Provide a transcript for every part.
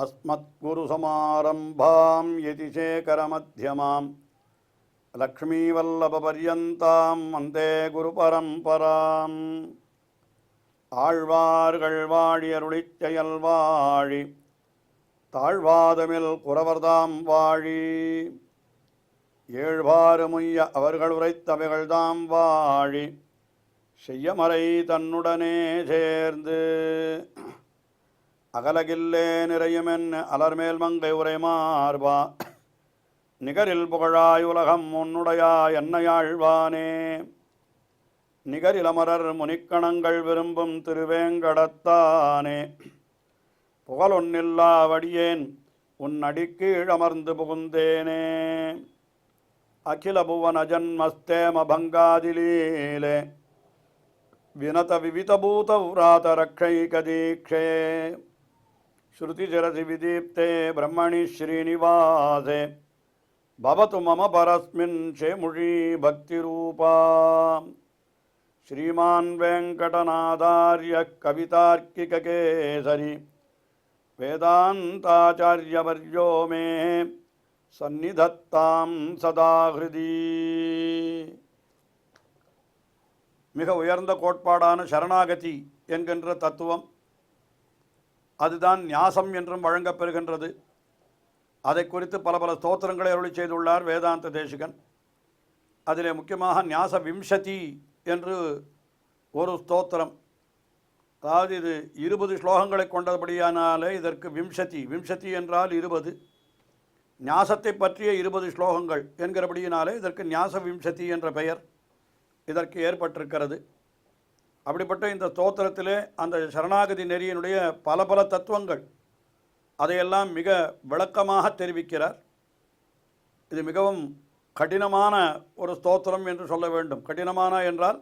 अस्मद्गुरुसमारम्भां यतिशेखरमध्यमां लक्ष्मीवल्लभपर्यन्तां वन्दे गुरुपरम्पराम् ஆழ்வார்கள் வாழி அருளிச் செயல் வாழி தாழ்வாதமில் குறவர்தாம் வாழி ஏழ்வாறு முய்ய அவர்கள் உரைத்தவைகள்தாம் வாழி செய்யமறை தன்னுடனே சேர்ந்து அகலகில்லே நிறையுமென் அலர்மேல் மங்கை உரை மார்பா நிகரில் புகழாய் உலகம் உன்னுடையா என்னையாழ்வானே நிகரிலமரர் முனிக்கணங்கள் விரும்பும் திருவேங்கடத்தானே புகழொன்னில்லா வடியேன் உன் அடிக்கீழ் அமர்ந்து புகுந்தேனே அகில புவன ஜன்மஸ்தேம பங்காதிலீலே வினத விவிதபூத உராத ரக்ஷைக தீக்ஷே ஸ்ருதிஜரசி விதீப்தே பிரம்மணி ஸ்ரீனிவாசே பவது மம பரஸ்மின் ஷேமுழி பக்திரூபா श्रीमान् वेंकटनाथार्य कवितार्किककेसरी वेदान्ताचार्यवर्यो मे सन्निधत्तां सदा हृदि மிக உயர்ந்த கோட்பாடான சரணாகதி என்கின்ற தத்துவம் அதுதான் ஞாசம் என்றும் வழங்கப்பெறுகின்றது. அதை குறித்து பல பல ஸ்தோத்திரங்களை அருளி செய்துள்ளார் வேதாந்த தேசிகன். அதிலே முக்கியமாக ஞாச விம்சதி என்று ஒரு ஸ்தோத்திரம், அதாவது இது 20 ஸ்லோகங்களை கொண்டபடியானாலே இதற்கு விம்சதி என்றால் 20, ஞாசத்தை பற்றிய 20 ஸ்லோகங்கள் என்கிறபடியினாலே இதற்கு ஞாச விம்சதி என்ற பெயர் இதற்கு ஏற்பட்டிருக்கிறது. அப்படிப்பட்ட இந்த ஸ்தோத்திரத்திலே அந்த சரணாகதி நெறியினுடைய பல பல தத்துவங்கள் அதையெல்லாம் மிக விளக்கமாக தெரிவிக்கிறார். இது மிகவும் கடினமான ஒரு ஸ்தோத்திரம் என்று சொல்ல வேண்டும். கடினமான என்றால்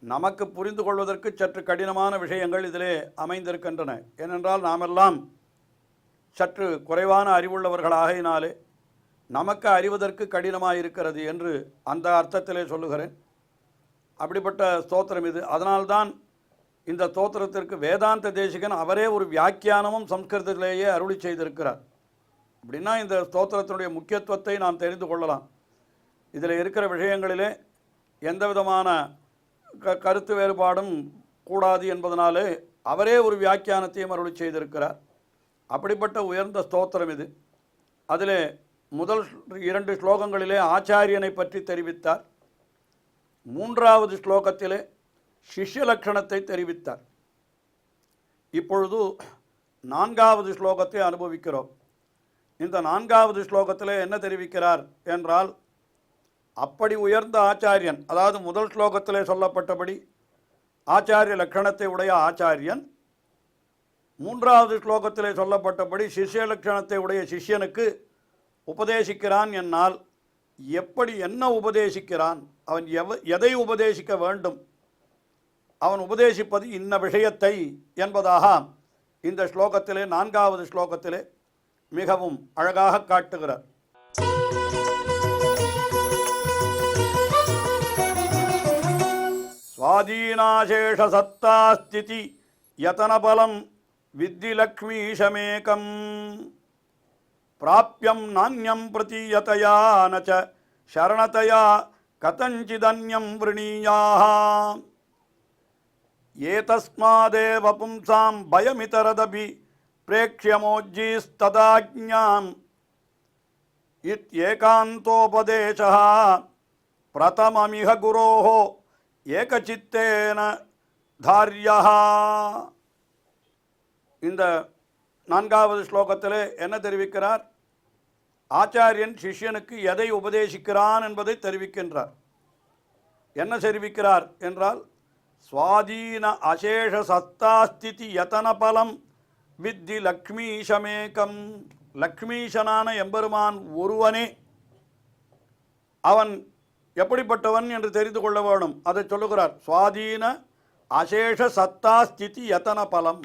நமக்கு புரிந்து கொள்வதற்கு சற்று கடினமான விஷயங்கள் இதிலே அமைந்திருக்கின்றன. ஏனென்றால் நாமெல்லாம் சற்று குறைவான அறிவுள்ளவர்களாகினாலே நமக்கு அறிவதற்கு கடினமாக இருக்கிறது என்று அந்த அர்த்தத்திலே சொல்லுகிறேன். அப்படிப்பட்ட ஸ்தோத்திரம் இது. அதனால்தான் இந்த ஸ்தோத்திரத்திற்கு வேதாந்த தேசிகன் அவரே ஒரு வியாக்கியானமும் சம்ஸ்கிருதத்திலேயே அருளி செய்திருக்கிறார். அப்படின்னா இந்த ஸ்தோத்திரத்தினுடைய முக்கியத்துவத்தை நாம் தெரிந்து கொள்ளலாம். இதில் இருக்கிற விஷயங்களிலே எந்த விதமான கருத்து வேறுபாடும் கூடாது என்பதனாலே அவரே ஒரு வியாக்கியானத்தையும் அருளி செய்திருக்கிறார். அப்படிப்பட்ட உயர்ந்த ஸ்தோத்திரம் இது. அதிலே முதல் 2 ஸ்லோகங்களிலே ஆச்சாரியனை பற்றி தெரிவித்தார். 3வது ஸ்லோகத்திலே சிஷ்ய லட்சணத்தை தெரிவித்தார். இப்பொழுது 4வது ஸ்லோகத்தை அனுபவிக்கிறோம். இந்த 4வது ஸ்லோகத்திலே என்ன தெரிவிக்கிறார் என்றால், அப்படி உயர்ந்த ஆச்சாரியன், அதாவது முதல் ஸ்லோகத்திலே சொல்லப்பட்டபடி ஆச்சாரிய லட்சணத்தை உடைய ஆச்சாரியன் 3வது ஸ்லோகத்திலே சொல்லப்பட்டபடி சிஷ்ய லட்சணத்தை உடைய சிஷ்யனுக்கு உபதேசிக்கிறான். என்னால் எப்படி என்ன உபதேசிக்கிறான், அவன் எதை உபதேசிக்க வேண்டும், அவன் உபதேசிப்பது இன்ன விஷயத்தை என்பதாக இந்த ஸ்லோகத்திலே 4வது ஸ்லோகத்திலே மிகவும் அழகாக காட்டுகிறார். स्वाधीनाशेष सत्तास्थिति यतनबलं विद्धि लक्ष्मीशमेकं प्राप्यं नान्यं प्रतीयतया न च शरणतया कथञ्चिदन्यं वृणीयाः एतस्मादेव पुंसां भयमितरदपि प्रेक्ष्यमोज्जीस्तदाज्ञाम् इत्येकान्तोपदेशः प्रथममिह गुरोः ஏகசித்தேன தார்யா. இந்த 4வது ஸ்லோகத்திலே என்ன தெரிவிக்கிறார்? ஆச்சாரியன் சிஷ்யனுக்கு எதை உபதேசிக்கிறான் என்பதை தெரிவிக்கின்றார். என்ன தெரிவிக்கிறார் என்றால், சுவாதீன அசேஷ சத்தாஸ்திதி யதன பலம் வித்தி லக்ஷ்மீஷமேகம். லக்ஷ்மீஷனான எம்பெருமான் ஒருவனே, அவன் எப்படிப்பட்டவன் என்று தெரிந்து கொள்ள வேணும். அதை சொல்லுகிறார். சுவாதீன அசேஷ சத்தா ஸ்திதி யதன பலம்.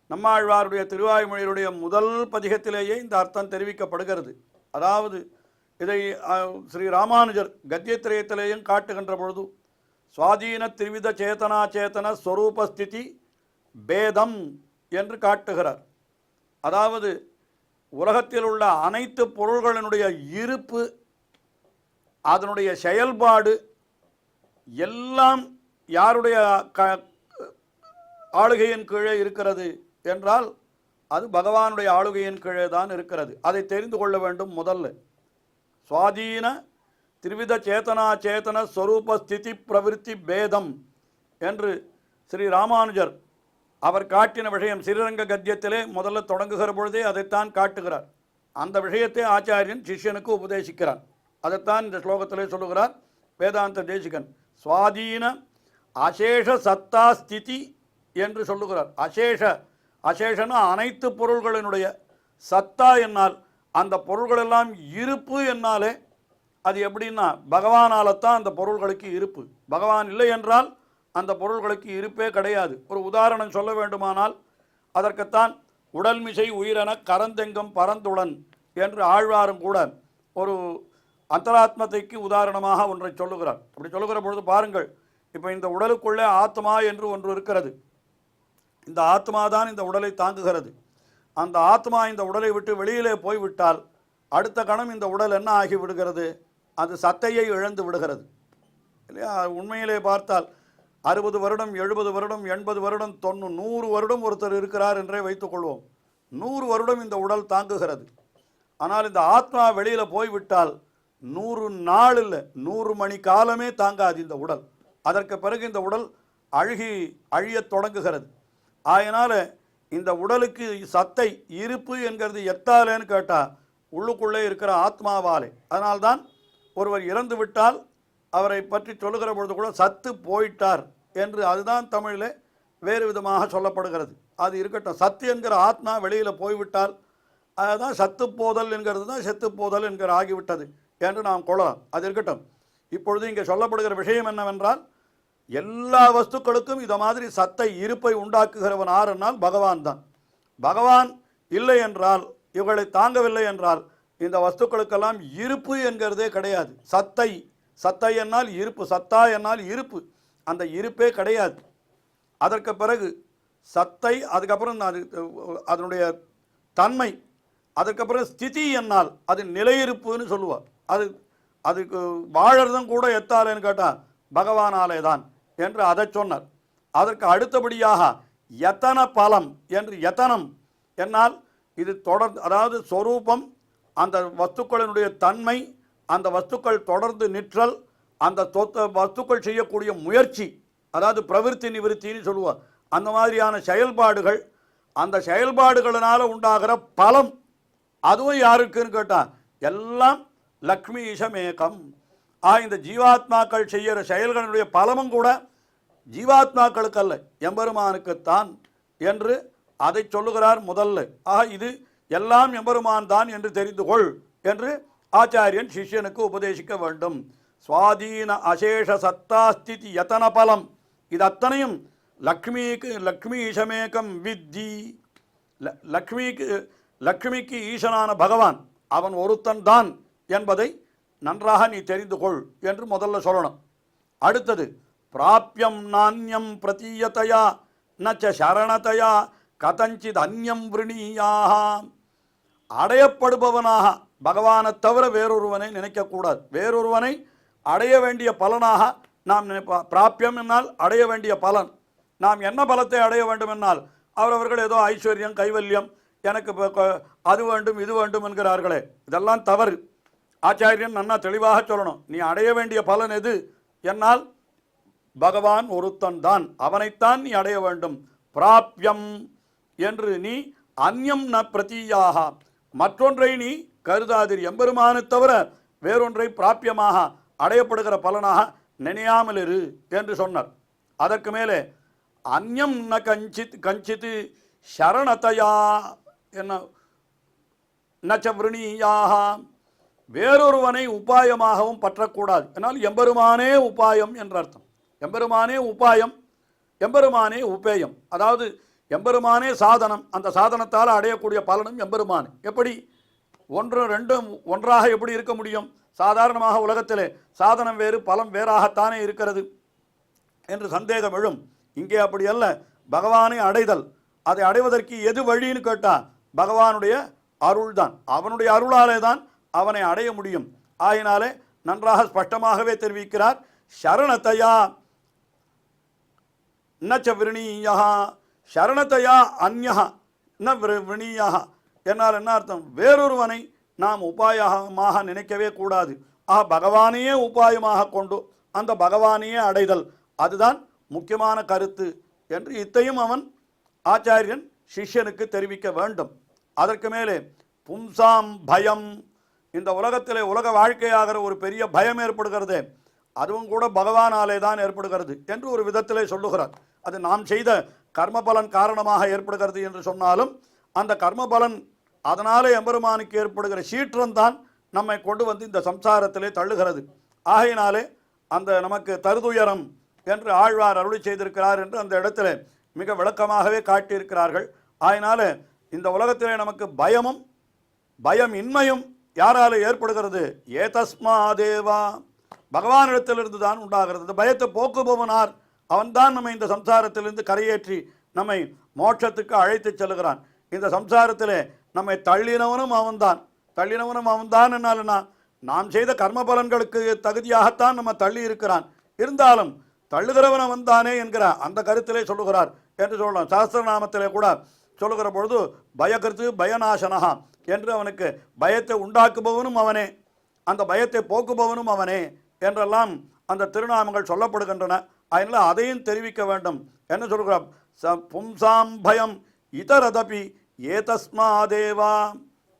நம்மாழ்வாருடைய திருவாய்மொழியுடைய முதல் பதிகத்திலேயே இந்த அர்த்தம் தெரிவிக்கப்படுகிறது. அதாவது இதை ஸ்ரீ ராமானுஜர் கத்தியத்திரயத்திலேயும் காட்டுகின்ற பொழுது சுவாதீன திரிவித சேதனா சேத்தன ஸ்வரூபஸ்திதி பேதம் என்று காட்டுகிறார். அதாவது உலகத்தில் உள்ள அனைத்து பொருள்களினுடைய இருப்பு, அதனுடைய செயல்பாடு எல்லாம் யாருடைய ஆளுகையின் கீழே இருக்கிறது என்றால் அது பகவானுடைய ஆளுகையின் கீழே தான் இருக்கிறது. அதை தெரிந்து கொள்ள வேண்டும். முதல்ல சுவாதீன திரிவித சேதனா சேதன ஸ்வரூப ஸ்திதி பிரவிற்த்தி பேதம் என்று ஸ்ரீ ராமானுஜர் அவர் காட்டின விஷயம் ஸ்ரீரங்க கத்தியத்திலே முதல்ல தொடங்குகிற பொழுதே அதைத்தான் காட்டுகிறார். அந்த விஷயத்தை ஆச்சாரியன் சிஷ்யனுக்கு உபதேசிக்கிறார். அதைத்தான் இந்த ஸ்லோகத்திலே சொல்லுகிறார் வேதாந்த தேசிகன். சுவாதீன அசேஷ சத்தா ஸ்திதி என்று சொல்லுகிறார். அசேஷனா அனைத்து பொருள்களினுடைய, சத்தா என்னால் அந்த பொருள்களெல்லாம் இருப்பு என்னாலே அது எப்படின்னா பகவானால தான் அந்த பொருள்களுக்கு இருப்பு. பகவான் இல்லை என்றால் அந்த பொருள்களுக்கு இருப்பே கிடையாது. ஒரு உதாரணம் சொல்ல வேண்டுமானால் அதற்குத்தான் உடல்மிசை உயிரென கரந்தெங்கும் பரந்துடன் என்று ஆழ்வாரும் கூட ஒரு அந்தராத்மத்தைக்கு உதாரணமாக ஒன்றை சொல்லுகிறார். அப்படி சொல்லுகிற பொழுது பாருங்கள், இப்போ இந்த உடலுக்குள்ளே ஆத்மா என்று ஒன்று இருக்கிறது. இந்த ஆத்மா தான் இந்த உடலை தாங்குகிறது. அந்த ஆத்மா இந்த உடலை விட்டு வெளியிலே போய்விட்டால் அடுத்த கணம் இந்த உடல் என்ன ஆகி விடுகிறது? அது சத்தையை இழந்து விடுகிறது இல்லையா? உண்மையிலே பார்த்தால் 60 வருடம் 70 வருடம் 80 வருடம் 90 100 வருடம் ஒருத்தர் இருக்கிறார் என்றே வைத்துக்கொள்வோம். 100 வருடம் இந்த உடல் தாங்குகிறது. ஆனால் இந்த ஆத்மா வெளியில் போய்விட்டால் 100 நாள் இல்லை, 100 மணி காலமே தாங்காது இந்த உடல். அதற்கு பிறகு இந்த உடல் அழியத் தொடங்குகிறது. அதனால் இந்த உடலுக்கு சத்தை இருப்பு என்கிறது எத்தாலேன்னு கேட்டால் உள்ளுக்குள்ளே இருக்கிற ஆத்மாவாலே. அதனால்தான் ஒருவர் இறந்து விட்டால் அவரை பற்றி சொல்லுகிற பொழுது கூட சத்து போயிட்டார் என்று அதுதான் தமிழில் வேறு விதமாக சொல்லப்படுகிறது. அது இருக்கட்டும். சத்து என்கிற ஆத்மா வெளியில் போய்விட்டால் அதுதான் சத்து போதல் என்கிறது தான் செத்து போதல் என்கிற ஆகிவிட்டது என்று நாம் கொள்ளலாம். அது இருக்கட்டும். இப்பொழுது இங்கே சொல்லப்படுகிற விஷயம் என்னவென்றால் எல்லா வஸ்துக்களுக்கும் இதை மாதிரி சத்தை இருப்பை உண்டாக்குகிறவன் ஆறுனால் பகவான் தான். பகவான் இல்லை என்றால், இவர்களை தாங்கவில்லை என்றால் இந்த வஸ்துக்களுக்கெல்லாம் இருப்பு என்கிறதே கிடையாது. சத்தை என்னால் இருப்பு, சத்தா என்னால் இருப்பு, அந்த இருப்பே கிடையாது. அதற்கு பிறகு சத்தை, அதுக்கப்புறம் அதனுடைய தன்மை, அதுக்கப்புறம் ஸ்திதி என்னால் அது நிலையிருப்புன்னு சொல்லுவார். அதுக்கு வாழறதும் கூட எத்தாலேன்னு கேட்டால் பகவானாலே தான் என்று அதை சொன்னார். அதற்கு அடுத்தபடியாக யத்தன பலம் என்று, யத்தனம் என்னால் இது தொடர்ந்து, அதாவது சொரூபம், அந்த வஸ்துக்களினுடைய தன்மை, அந்த வஸ்துக்கள் தொடர்ந்து நிற்றல், அந்த வஸ்துக்கள் செய்யக்கூடிய முயற்சி, அதாவது பிரவிற்த்தி நிவிற்த்தின்னு சொல்லுவார். அந்த மாதிரியான செயல்பாடுகள், அந்த செயல்பாடுகளினால் உண்டாகிற பலம், அதுவும் யாருக்குன்னு கேட்டால் எல்லாம் லக்ஷ்மி ஈசமேகம். இந்த ஜீவாத்மாக்கள் செய்கிற செயல்களுடைய பலமும் கூட ஜீவாத்மாக்களுக்கு அல்ல, எம்பெருமானுக்குத்தான் என்று அதை சொல்லுகிறார் முதல்ல. இது எல்லாம் எம்பெருமான் தான் என்று தெரிந்து கொள் என்று ஆச்சாரியன் சிஷ்யனுக்கு உபதேசிக்க வேண்டும். சுவாதீன அசேஷ சத்தாஸ்திதி யத்தன பலம், இது அத்தனையும் லக்ஷ்மி ஈசமேகம் வித்தி. லக்ஷ்மிக்கு ஈசனான பகவான் அவன் ஒருத்தன் தான் என்பதை நன்றாக நீ தெரிந்து கொள் என்று முதல்ல சொல்லணும். அடுத்தது பிராப்யம் நான்யம் பிரதீயதையா நச்ச சரணதையா கதஞ்சித் அந்யம் விருணீயாக. அடையப்படுபவனாக பகவானை தவிர வேறொருவனை நினைக்கக்கூடாது. வேறொருவனை அடைய வேண்டிய பலனாக நாம் பிராப்யம் என்னால் அடைய வேண்டிய பலன். நாம் என்ன பலத்தை அடைய வேண்டும் என்னால் அவரவர்கள் ஏதோ ஐஸ்வர்யம் கைவல்யம் எனக்கு அது வேண்டும் இது வேண்டும் என்கிறார்களே, இதெல்லாம் தவறு. ஆச்சாரியன் நன்னா தெளிவாக சொல்லணும். நீ அடைய வேண்டிய பலன் எது என்னால் பகவான் ஒருத்தன் தான், அவனைத்தான் நீ அடைய வேண்டும். பிராப்யம் என்று நீ அந்யம் ந பிரதீயாக, மற்றொன்றை நீ கருதாதிரி. எம்பெருமானை தவிர வேறொன்றை பிராப்பியமாக அடையப்படுகிற பலனாக நினையாமல் இரு என்று சொன்னார். அதற்கு மேலே அந்யம் ந கஞ்சித் சரணத்தையா என்ன நச்ச விருணீயாக, வேறொருவனை உபாயமாகவும் பற்றக்கூடாது. என்னால் எம்பெருமானே உபாயம் என்ற அர்த்தம். எம்பெருமானே உபாயம், எம்பெருமானே உபேயம். அதாவது எம்பெருமானே சாதனம், அந்த சாதனத்தால் அடையக்கூடிய பலனும் எம்பெருமானே. எப்படி ஒன்று ரெண்டும் ஒன்றாக எப்படி இருக்க முடியும்? சாதாரணமாக உலகத்திலே சாதனம் வேறு பலம் வேறாகத்தானே இருக்கிறது என்று சந்தேகம் எழும். இங்கே அப்படி அல்ல. பகவானை அடைதல், அதை அடைவதற்கு எது வழின்னு கேட்டால் பகவானுடைய அருள்தான். அவனுடைய அருளாலே தான் அவனை அடைய முடியும். ஆகினாலே நன்றாக ஸ்பஷ்டமாகவே தெரிவிக்கிறார். சரணத்தையா நச்ச விரணீயா, சரணத்தையா அந்யஹ ந விரணீயா. என்னால் என்ன அர்த்தம்? வேறொருவனை நாம் உபாயமாக நினைக்கவே கூடாது. பகவானையே உபாயமாக கொண்டு அந்த பகவானையே அடைதல், அதுதான் முக்கியமான கருத்து என்று இத்தையும் அவன் ஆச்சாரியன் சிஷ்யனுக்கு தெரிவிக்க வேண்டும். அதற்கு மேலே பும்சாம் பயம், இந்த உலகத்திலே உலக வாழ்க்கையாகிற ஒரு பெரிய பயம் ஏற்படுகிறது, அதுவும் கூட பகவானாலே தான் ஏற்படுகிறது என்று ஒரு விதத்திலே சொல்லுகிறார். அது நாம் செய்த கர்மபலன் காரணமாக ஏற்படுகிறது என்று சொன்னாலும் அந்த கர்மபலன் அதனாலே எம்பெருமானுக்கு ஏற்படுகிற சீற்றம்தான் நம்மை கொண்டு வந்து இந்த சம்சாரத்திலே தள்ளுகிறது. ஆகையினாலே அந்த நமக்கு தருதுயரம் என்று ஆழ்வார் அருளி செய்திருக்கிறார் என்று அந்த இடத்துல மிக விளக்கமாகவே காட்டியிருக்கிறார்கள். ஆகையினால இந்த உலகத்திலே நமக்கு பயமும் பயமின்மையும் யாரால ஏற்படுகிறது? ஏதஸ்மாதேவா, பகவானிடத்திலிருந்து தான் உண்டாகிறது. இந்த பயத்தை போக்குபவனார் அவன்தான் நம்மை இந்த சம்சாரத்திலிருந்து கரையேற்றி நம்மை மோட்சத்துக்கு அழைத்து செல்கிறான். இந்த சம்சாரத்திலே நம்மை தள்ளினவனும் அவன்தான் என்னால்னா நாம் செய்த கர்ம பலன்களுக்கு தகுதியாகத்தான் நம்ம தள்ளி இருக்கிறான். இருந்தாலும் தள்ளுகிறவன் அவன்தானே என்கிற அந்த கருத்திலே சொல்லுகிறார் என்று சொல்லலாம். சாஸ்திரநாமத்திலே கூட சொல்லுகிற பொழுது பயகருத்து பயநாசனகா என்று அவனுக்கு பயத்தை உண்டாக்குபவனும் அவனே, அந்த பயத்தை போக்குபவனும் அவனே என்றெல்லாம் அந்த திருநாமங்கள் சொல்லப்படுகின்றன. அதனால் அதையும் தெரிவிக்க வேண்டும். என்ன சொல்கிறார்? பும்சாம் பயம் இதரதபி ஏதஸ்மாதேவா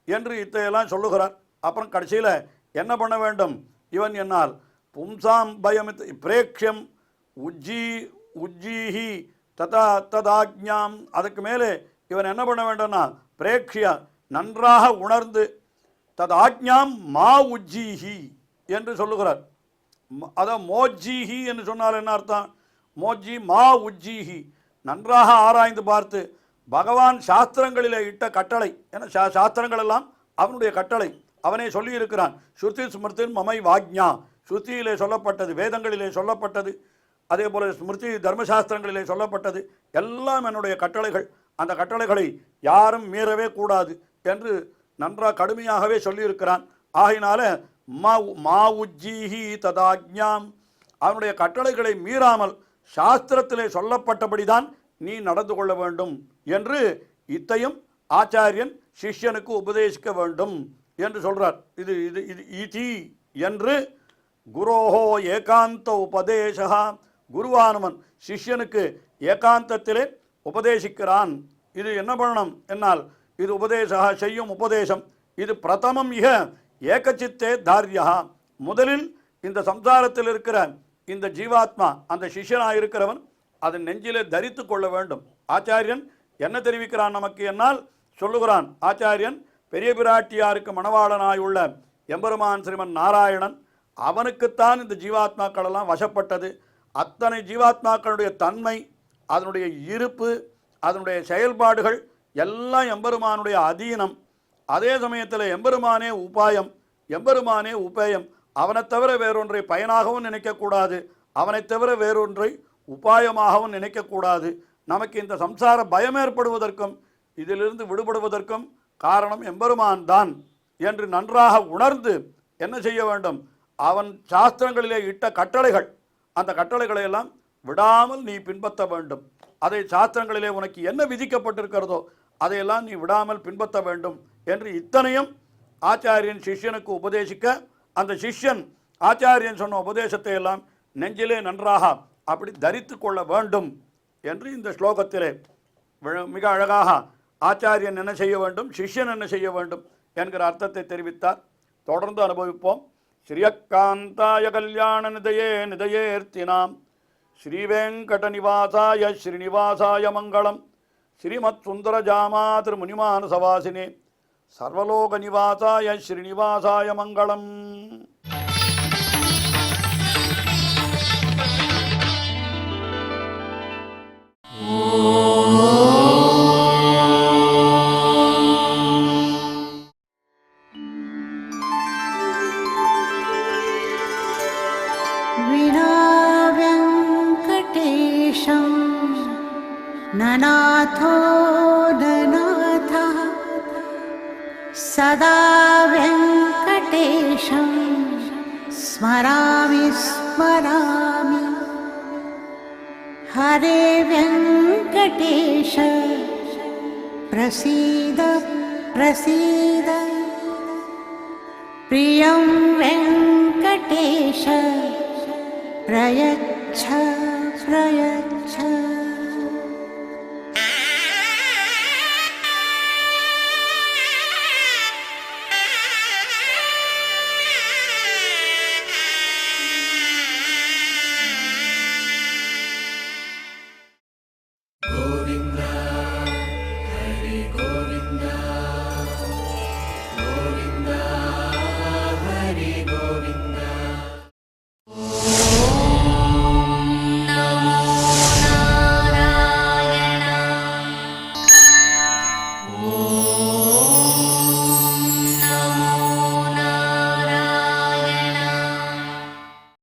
என்று இத்தையெல்லாம் சொல்லுகிறார். அப்புறம் கடைசியில் என்ன பண்ண வேண்டும்? இவன் என்னால் பும்சாம் பயம் பிரேக்ஷம் உஜ்ஜீஹி ததாஜ்ஞாம், அதுக்கு மேலே இவன் என்ன பண்ண வேண்டும்னா பிரேக்ஷிய நன்றாக உணர்ந்து ததாஜ்ஞாம் மா உஜ்ஜீஹி என்று சொல்லுகிறார். அதான் மோஜ்ஜீஹி என்று சொன்னால் என்ன அர்த்தம்? மோஜ்ஜி மா உஜ்ஜீஹி, நன்றாக ஆராய்ந்து பார்த்து பகவான் சாஸ்திரங்களிலே இட்ட கட்டளை, ஏன்னா சாஸ்திரங்கள் எல்லாம் அவனுடைய கட்டளை, அவனே சொல்லியிருக்கிறான். ஸ்ருதி ஸ்மிருதின் மமை வாக்ஞா, ஸ்ருதியிலே சொல்லப்பட்டது, வேதங்களிலே சொல்லப்பட்டது, அதே போல ஸ்மிருதி தர்மசாஸ்திரங்களிலே சொல்லப்பட்டது எல்லாம் என்னுடைய கட்டளைகள். அந்த கட்டளைகளை யாரும் மீறவே கூடாது என்று நன்றாக கடுமையாகவே சொல்லியிருக்கிறான். ஆகினால மா உஜ்ஜீஹி ததாஜ்ஞாம், அவனுடைய கட்டளைகளை மீறாமல் சாஸ்திரத்திலே சொல்லப்பட்டபடிதான் நீ நடந்து கொள்ள வேண்டும் என்று இத்தையும் ஆச்சாரியன் சிஷ்யனுக்கு உபதேசிக்க வேண்டும் என்று சொல்றார். இது இது இது இதி என்று குரோஹோ ஏகாந்த உபதேசா, குருவானவன் சிஷ்யனுக்கு ஏகாந்தத்திலே உபதேசிக்கிறான். இது என்ன பண்ணணும் என்னால் இது உபதேசா செய்யும் உபதேசம். இது பிரதமம் இக ஏகச்சித்தே தாரியா, முதலில் இந்த சம்சாரத்தில் இருக்கிற இந்த ஜீவாத்மா அந்த சிஷ்யனாக இருக்கிறவன் அதன் நெஞ்சிலே தரித்து கொள்ள வேண்டும். ஆச்சாரியன் என்ன தெரிவிக்கிறான் நமக்கு என்னால் சொல்லுகிறான். ஆச்சாரியன் பெரிய பிராட்டியாருக்கு மணவாளனாயுள்ள எம்பெருமான் ஸ்ரீமன் நாராயணன், அவனுக்குத்தான் இந்த ஜீவாத்மாக்கள் எல்லாம் வசப்பட்டது. அத்தனை ஜீவாத்மாக்களுடைய தன்மை, அதனுடைய இருப்பு, அதனுடைய செயல்பாடுகள் எல்லாம் எம்பெருமானுடைய அதீனம். அதே சமயத்தில் எம்பெருமானே உபாயம், எம்பெருமானே உபேயம். அவனை தவிர வேறொன்றை பயனாகவும் நினைக்கக்கூடாது, அவனை தவிர வேறொன்றை உபாயமாகவும் நினைக்கக்கூடாது. நமக்கு இந்த சம்சார பயம் ஏற்படுவதற்கும் இதிலிருந்து விடுபடுவதற்கும் காரணம் எம்பெருமான் தான் என்று நன்றாக உணர்ந்து என்ன செய்ய வேண்டும்? அவன் சாஸ்திரங்களிலே இட்ட கட்டளைகள், அந்த கட்டளைகளை எல்லாம் விடாமல் நீ பின்பற்ற வேண்டும். அதை சாஸ்திரங்களிலே உனக்கு என்ன விதிக்கப்பட்டிருக்கிறதோ அதையெல்லாம் நீ விடாமல் பின்பற்ற வேண்டும் என்று இத்தனையும் ஆச்சாரியன் சிஷ்யனுக்கு உபதேசிக்க, அந்த சிஷ்யன் ஆச்சாரியன் சொன்ன உபதேசத்தை எல்லாம் நெஞ்சிலே நன்றாக அப்படி தரித்து கொள்ள வேண்டும் என்று இந்த ஸ்லோகத்திலே மிக அழகாக ஆச்சாரியன் என்ன செய்ய வேண்டும், சிஷ்யன் என்ன செய்ய வேண்டும் என்கிற அர்த்தத்தை தெரிவித்தார். தொடர்ந்து அனுபவிப்போம். ஸ்ரீயக்காந்தாய கல்யாண நிதயே நிதயேர்த்தினாம் ஸ்ரீவேங்கட நிவாசாய ஸ்ரீனிவாசாய மங்களம். ஸ்ரீமத் சுந்தரஜாமா திருமுனிமானசவாசினே சர்வலோக நிவாசாய ஸ்ரீனிவாசாய மங்களம். ननाथो ननाथः सदा वेङ्कटेशं स्मरामि स्मरामि। हरे वेङ्कटेश प्रसीद प्रसीद। प्रियं वेङ्कटेश प्रयच्छ प्रयच्छ।